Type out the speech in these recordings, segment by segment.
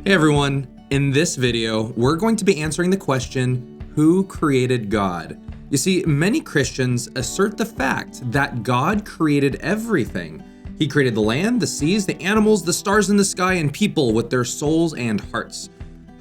Hey everyone, in this video, we're going to be answering the question, who created God? You see, many Christians assert the fact that God created everything. He created the land, the seas, the animals, the stars in the sky, and people with their souls and hearts.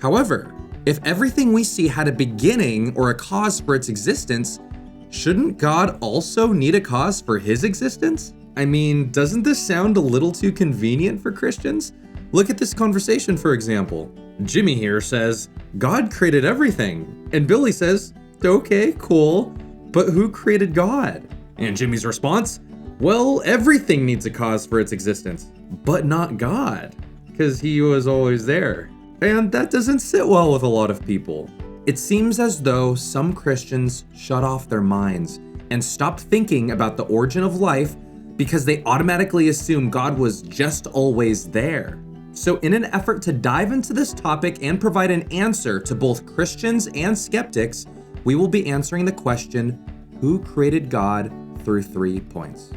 However, if everything we see had a beginning or a cause for its existence, shouldn't God also need a cause for his existence? I mean, doesn't this sound a little too convenient for Christians? Look at this conversation, for example. Jimmy here says, God created everything. And Billy says, okay, cool, but who created God? And Jimmy's response, well, everything needs a cause for its existence, but not God, because he was always there. And that doesn't sit well with a lot of people. It seems as though some Christians shut off their minds and stopped thinking about the origin of life because they automatically assume God was just always there. So in an effort to dive into this topic and provide an answer to both Christians and skeptics, we will be answering the question, who created God, through 3 points.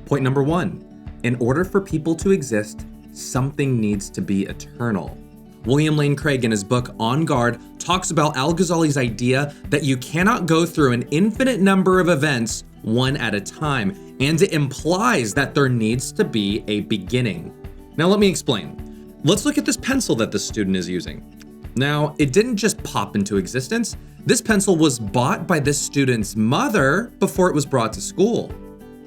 Point number 1, in order for people to exist, something needs to be eternal. William Lane Craig in his book On Guard talks about Al-Ghazali's idea that you cannot go through an infinite number of events one at a time, and it implies that there needs to be a beginning. Now let me explain. Let's look at this pencil that this student is using. Now, it didn't just pop into existence. This pencil was bought by this student's mother before it was brought to school.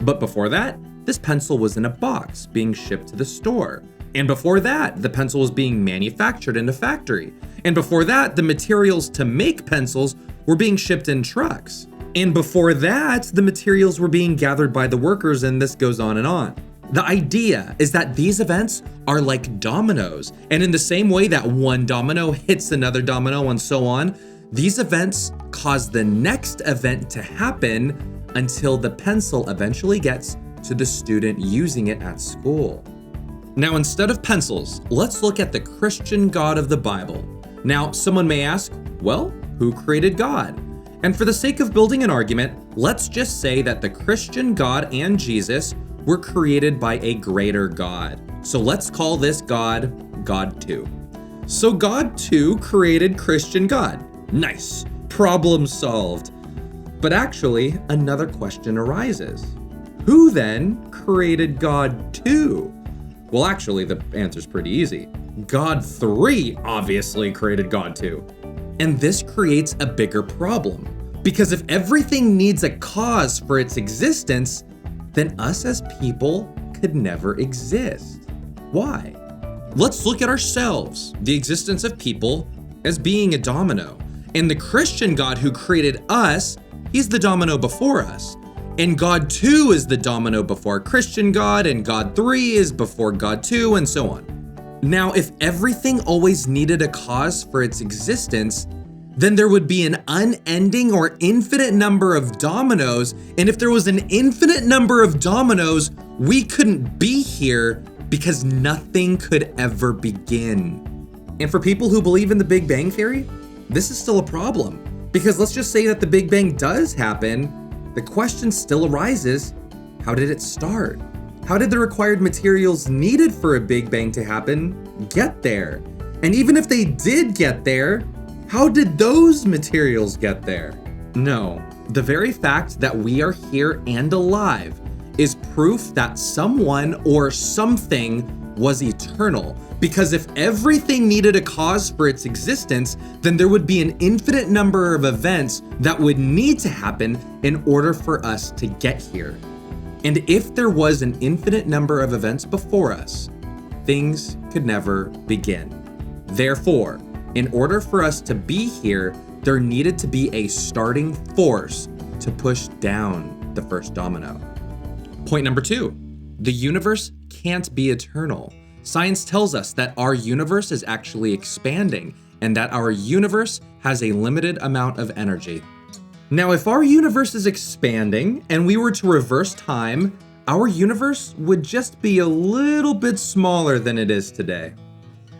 But before that, this pencil was in a box being shipped to the store. And before that, the pencil was being manufactured in a factory. And before that, the materials to make pencils were being shipped in trucks. And before that, the materials were being gathered by the workers, and this goes on and on. The idea is that these events are like dominoes, and in the same way that one domino hits another domino and so on, these events cause the next event to happen until the pencil eventually gets to the student using it at school. Now, instead of pencils, let's look at the Christian God of the Bible. Now, someone may ask, well, who created God? And for the sake of building an argument, let's just say that the Christian God and Jesus were created by a greater God. So let's call this God, God 2. So God 2 created Christian God. Nice, problem solved. But actually, another question arises. Who then created God 2? Well, actually, the answer's pretty easy. God 3 obviously created God 2. And this creates a bigger problem. Because if everything needs a cause for its existence, then us as people could never exist. Why? Let's look at ourselves, the existence of people, as being a domino. And the Christian God who created us, he's the domino before us. And God 2 is the domino before Christian God, and God 3 is before God 2, and so on. Now, if everything always needed a cause for its existence, then there would be an unending or infinite number of dominoes. And if there was an infinite number of dominoes, we couldn't be here because nothing could ever begin. And for people who believe in the Big Bang Theory, this is still a problem. Because let's just say that the Big Bang does happen, the question still arises, how did it start? How did the required materials needed for a Big Bang to happen get there? And even if they did get there, how did those materials get there? No, the very fact that we are here and alive is proof that someone or something was eternal. Because if everything needed a cause for its existence, then there would be an infinite number of events that would need to happen in order for us to get here. And if there was an infinite number of events before us, things could never begin. Therefore, in order for us to be here, there needed to be a starting force to push down the first domino. Point number 2, the universe can't be eternal. Science tells us that our universe is actually expanding and that our universe has a limited amount of energy. Now, if our universe is expanding and we were to reverse time, our universe would just be a little bit smaller than it is today.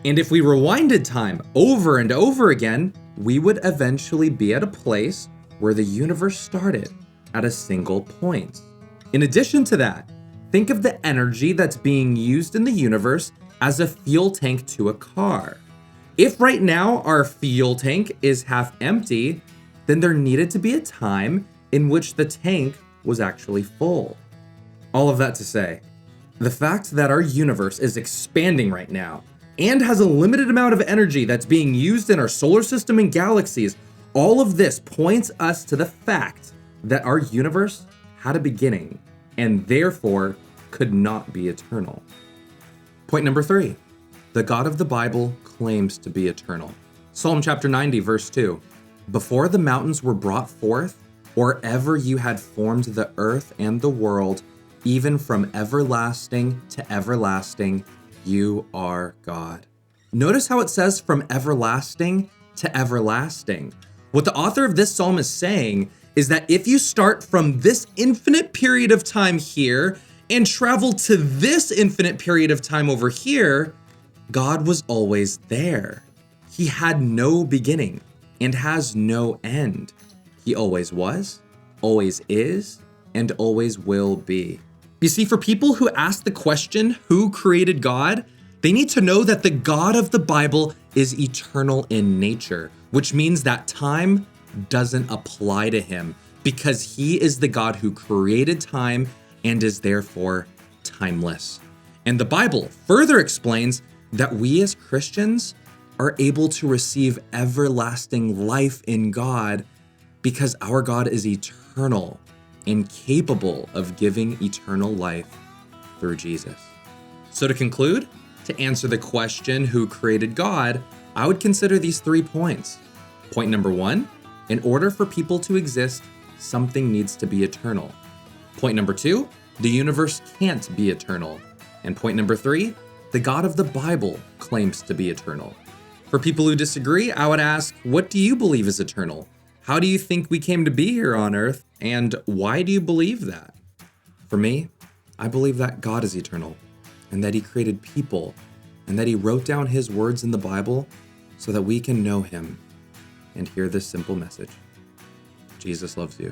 And if we rewinded time over and over again, we would eventually be at a place where the universe started at a single point. In addition to that, think of the energy that's being used in the universe as a fuel tank to a car. If right now our fuel tank is half empty, then there needed to be a time in which the tank was actually full. All of that to say, the fact that our universe is expanding right now and has a limited amount of energy that's being used in our solar system and galaxies, all of this points us to the fact that our universe had a beginning and therefore could not be eternal. Point number 3, the God of the Bible claims to be eternal. Psalm chapter 90, verse 2, before the mountains were brought forth, or ever you had formed the earth and the world, even from everlasting to everlasting, you are God. Notice how it says from everlasting to everlasting. What the author of this psalm is saying is that if you start from this infinite period of time here and travel to this infinite period of time over here, God was always there. He had no beginning and has no end. He always was, always is, and always will be. You see, for people who ask the question, who created God? They need to know that the God of the Bible is eternal in nature, which means that time doesn't apply to him because he is the God who created time and is therefore timeless. And the Bible further explains that we as Christians are able to receive everlasting life in God because our God is eternal and capable of giving eternal life through Jesus. So to conclude, to answer the question, who created God, I would consider these 3 points. Point number 1, in order for people to exist, something needs to be eternal. Point number 2, the universe can't be eternal. And point number 3, the God of the Bible claims to be eternal. For people who disagree, I would ask, what do you believe is eternal? How do you think we came to be here on earth? And why do you believe that? For me, I believe that God is eternal and that he created people and that he wrote down his words in the Bible so that we can know him and hear this simple message. Jesus loves you.